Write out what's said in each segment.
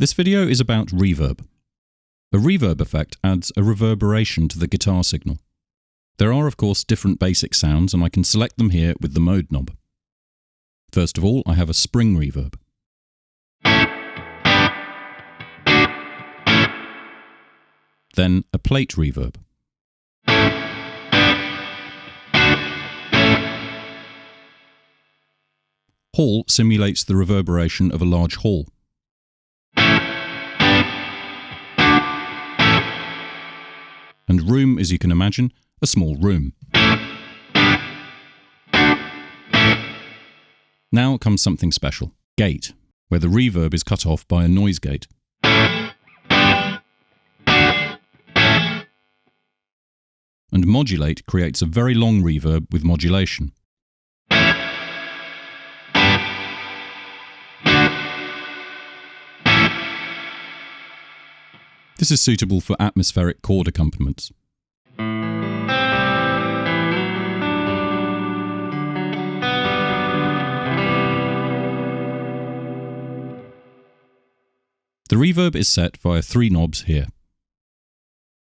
This video is about reverb. A reverb effect adds a reverberation to the guitar signal. There are of course different basic sounds and I can select them here with the mode knob. First of all, I have a spring reverb. Then a plate reverb. Hall simulates the reverberation of a large hall. And room, as you can imagine, a small room. Now comes something special, gate, where the reverb is cut off by a noise gate. And modulate creates a very long reverb with modulation. This is suitable for atmospheric chord accompaniments. The reverb is set via 3 knobs here.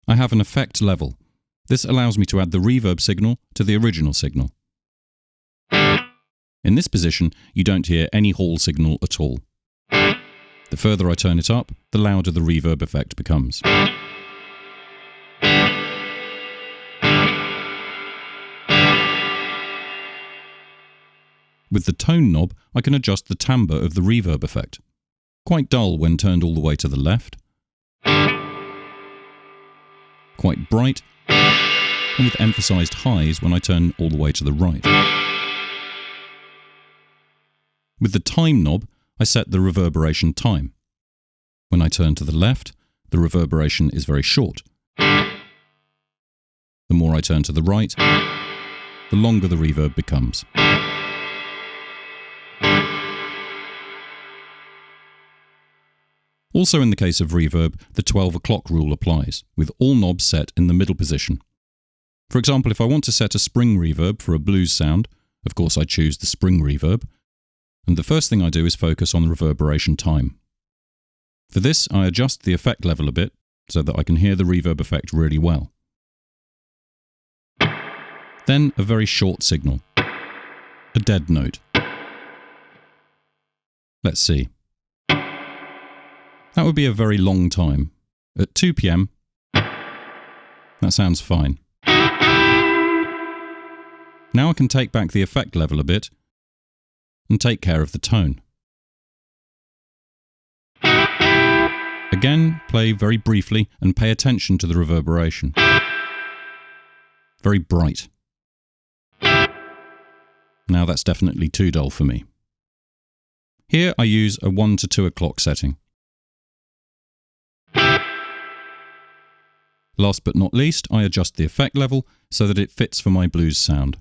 I have an effect level. This allows me to add the reverb signal to the original signal. In this position, you don't hear any hall signal at all. The further I turn it up, the louder the reverb effect becomes. With the tone knob, I can adjust the timbre of the reverb effect. Quite dull when turned all the way to the left. Quite bright, and with emphasized highs when I turn all the way to the right. With the time knob, I set the reverberation time. When I turn to the left, the reverberation is very short. The more I turn to the right, the longer the reverb becomes. Also in the case of reverb, the 12 o'clock rule applies, with all knobs set in the middle position. For example, if I want to set a spring reverb for a blues sound, of course I choose the spring reverb, and the first thing I do is focus on the reverberation time. For this, I adjust the effect level a bit so that I can hear the reverb effect really well. Then a very short signal, a dead note. Let's see. That would be a very long time. At 2 PM, that sounds fine. Now I can take back the effect level a bit and take care of the tone. Again, play very briefly and pay attention to the reverberation. Very bright. Now that's definitely too dull for me. Here I use a 1 to 2 o'clock setting. Last but not least, I adjust the effect level so that it fits for my blues sound.